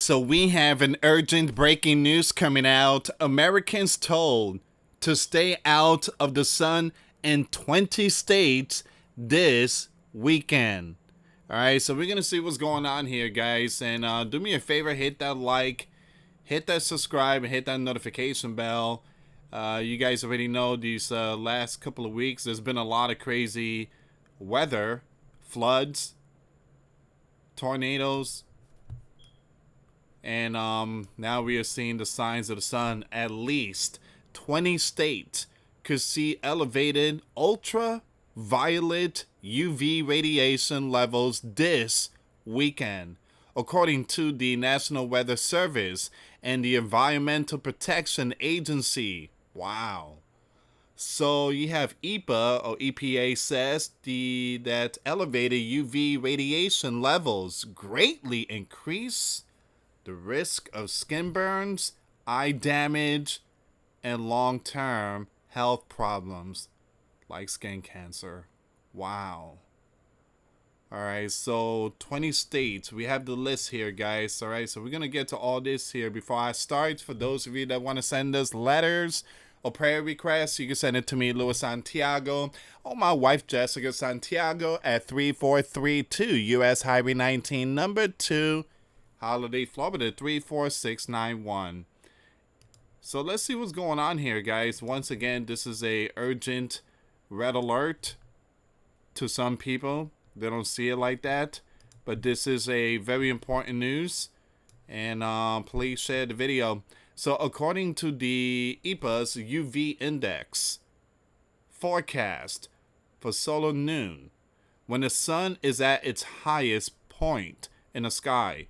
So we have an urgent breaking news coming out. Americans told to stay out of the sun in 20 states this weekend. All right, so we're going to see what's going on here, guys. And do me a favor, hit that like, hit that subscribe, and hit that notification bell. You guys already know these last couple of weeks, there's been a lot of crazy weather, floods, tornadoes. And now we are seeing the signs of the sun. At least 20 states could see elevated ultraviolet UV radiation levels this weekend, according to the National Weather Service and the Environmental Protection Agency. Wow. So you have EPA says that elevated UV radiation levels greatly increase the risk of skin burns, eye damage, and long-term health problems like skin cancer. Wow. All right, so 20 states. We have the list here, guys. All right, so we're going to get to all this here. Before I start, for those of you that want to send us letters or prayer requests, you can send it to me, US Santiago, or my wife, Jessica Santiago, at 3432 US Highway 19, number 2, Holiday, Florida, 34691. So let's see what's going on here, guys. Once again, this is a urgent red alert to some people. They don't see it like that, but this is a very important news. And please share the video. So according to the EPA's UV index forecast for solar noon, when the sun is at its highest point in the sky,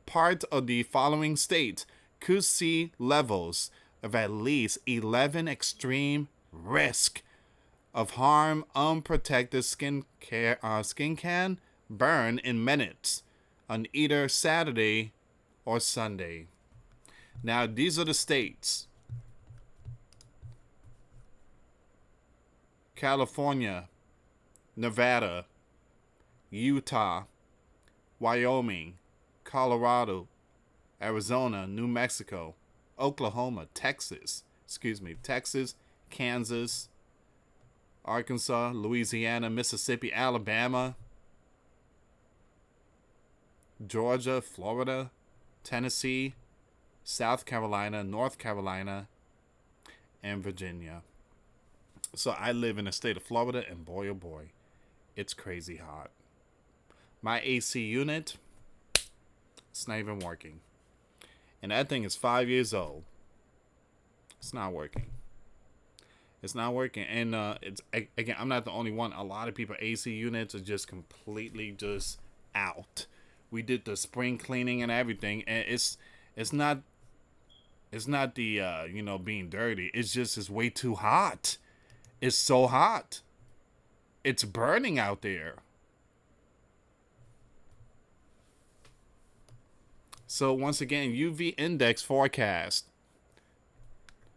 part of the following states could see levels of at least 11 extreme risk of harm. Unprotected skin can burn in minutes on either Saturday or Sunday. Now, these are the states: California, Nevada, Utah, Wyoming, Colorado, Arizona, New Mexico, Oklahoma, Texas, Kansas, Arkansas, Louisiana, Mississippi, Alabama, Georgia, Florida, Tennessee, South Carolina, North Carolina, and Virginia. So I live in the state of Florida, and boy, oh boy, it's crazy hot. My AC unit, it's not even working. And that thing is 5 years old. It's not working. It's not working. And it's again, I'm not the only one. A lot of people, AC units are just completely just out. We did the spring cleaning and everything, and it's not the being dirty. It's way too hot. It's so hot. It's burning out there. So once again, UV index forecast.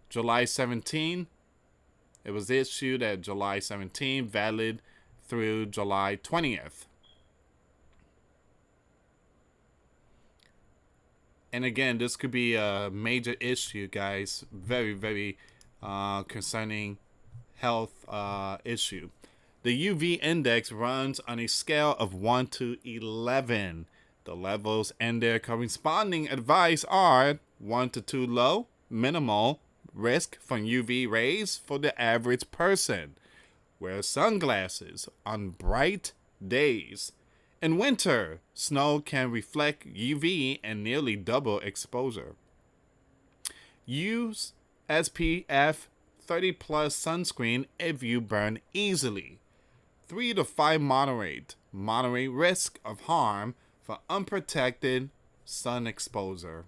July 17. It was issued at July 17, valid through July 20th. And again, this could be a major issue, guys. Very, very concerning health issue. The UV index runs on a scale of 1 to 11. The levels and their corresponding advice are 1 to 2 low, minimal risk from UV rays for the average person. Wear sunglasses on bright days. In winter, snow can reflect UV and nearly double exposure. Use SPF 30 plus sunscreen if you burn easily. 3 to 5 moderate risk of harm for unprotected sun exposure.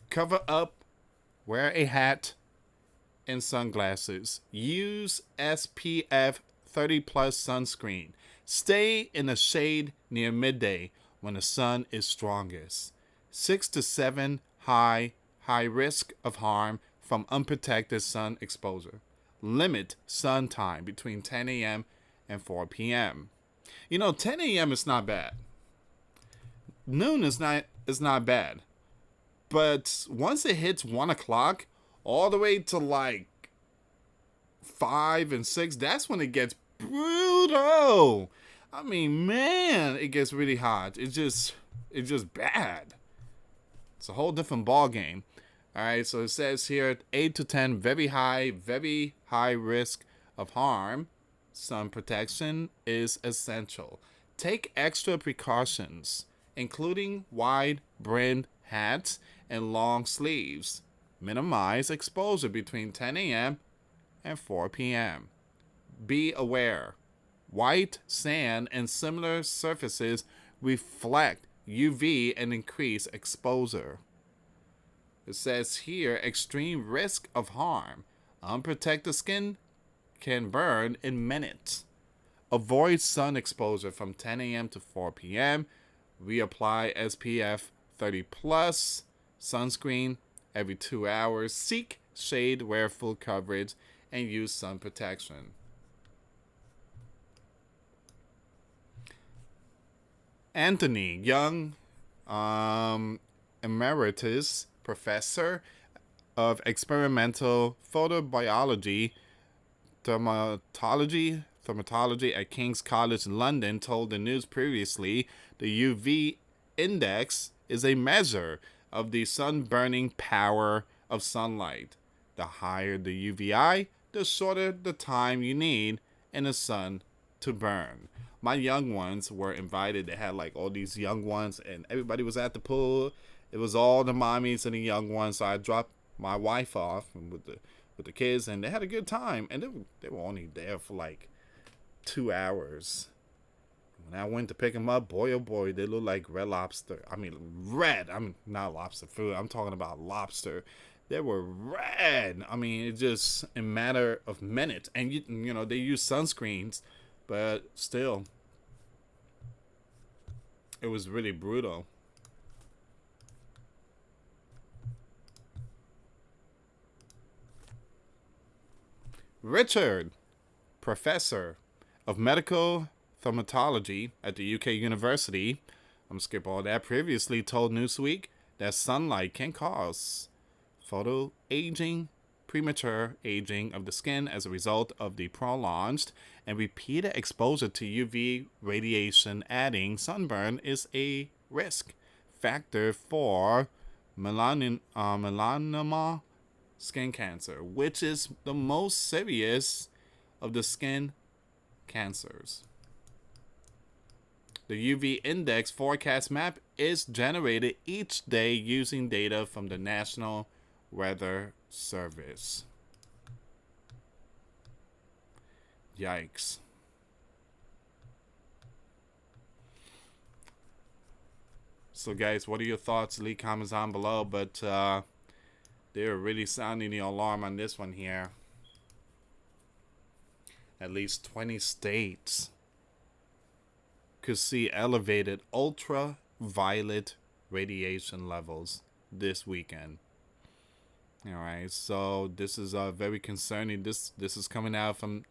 Cover up, wear a hat and sunglasses. Use SPF 30 plus sunscreen. Stay in the shade near midday when the sun is strongest. 6 to 7 high risk of harm from unprotected sun exposure. limit sun time between 10 a.m. and 4 p.m. 10 a.m. is not bad. Noon is not bad. But once it hits 1 o'clock, all the way to like 5 and 6, that's when it gets brutal. I mean, man, it gets really hot. It's just bad. It's a whole different ball game. All right, so it says here 8 to 10, very high risk of harm. Sun protection is essential. Take extra precautions, including wide-brimmed hats and long sleeves. Minimize exposure between 10 a.m. and 4 p.m. Be aware. White sand and similar surfaces reflect UV and increase exposure. It says here, extreme risk of harm. Unprotected skin can burn in minutes. Avoid sun exposure from 10 a.m. to 4 p.m. Reapply SPF 30 plus sunscreen every 2 hours. Seek shade, wear full coverage, and use sun protection. Anthony Young, emeritus professor of experimental photobiology, thermatology at King's College London, told the news previously the UV index is a measure of the sun-burning power of sunlight. The higher the UVI, the shorter the time you need in the sun to burn. My young ones were invited. They had like all these young ones, and everybody was at the pool. It was all the mommies and the young ones. So I dropped my wife off with the kids, and they had a good time. And they were only there for like 2 hours. When I went to pick them up, boy oh boy, they look like red lobster. I mean red. I'm not lobster food. I'm talking about lobster. They were red. I mean, it's just a matter of minutes. And you know they use sunscreens, but still, it was really brutal. Richard, professor of medical thermatology at the UK University, I'm gonna skip all that, previously told Newsweek that sunlight can cause photoaging, premature aging of the skin as a result of the prolonged and repeated exposure to UV radiation, adding sunburn is a risk factor for melanoma skin cancer, which is the most serious of the skin cancers. The UV index forecast map is generated each day using data from the National Weather Service. Yikes. So guys, what are your thoughts? Leave comments down below, but they're really sounding the alarm on this one here. At least 20 states could see elevated ultraviolet radiation levels this weekend. All right, so this is very concerning. This is coming out from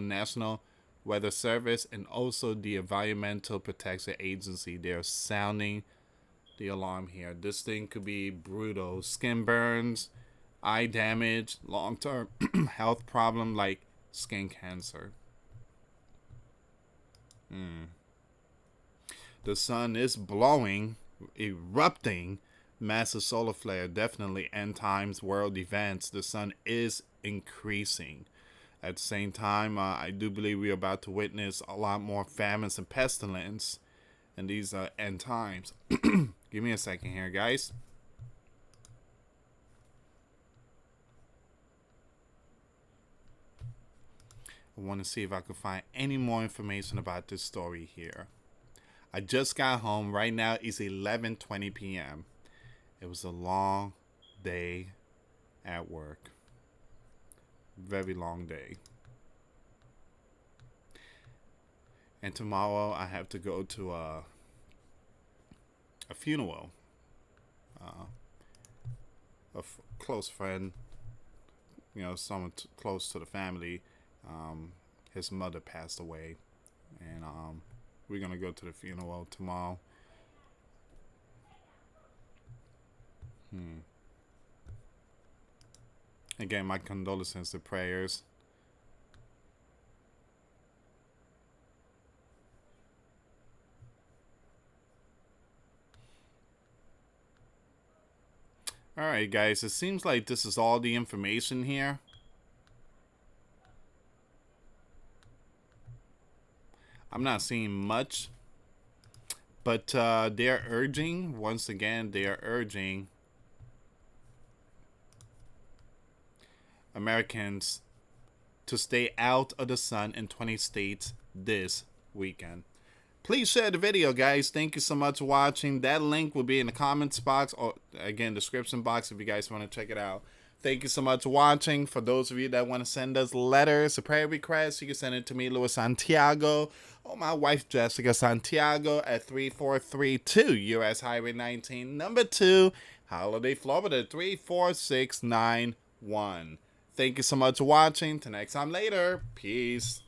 National Weather Service and also the Environmental Protection Agency. They're sounding the alarm here. This thing could be brutal. Skin burns, eye damage, long-term health problem like skin cancer. The sun is blowing, erupting, massive solar flare, definitely end times world events. The sun is increasing. At the same time, I do believe we're about to witness a lot more famines and pestilence in these end times. Give me a second here, guys. I want to see if I can find any more information about this story here. I just got home. Right now it's 11:20 p.m. It was a long day at work. Very long day. And tomorrow I have to go to a funeral. A close friend, someone close to the family. His mother passed away, and we're gonna go to the funeral tomorrow. Again, my condolences and prayers. Alright, guys, it seems like this is all the information here. I'm not seeing much, but they're urging, once again, they are urging Americans to stay out of the sun in 20 states this weekend. Please share the video, guys. Thank you so much for watching. That link will be in the comments box, or again, description box, if you guys want to check it out. Thank you so much for watching. For those of you that want to send us letters, a prayer request, you can send it to me, US Santiago, or my wife, Jessica Santiago, at 3432 US Highway 19, number 2, Holiday, Florida, 34691. Thank you so much for watching. Till next time later. Peace.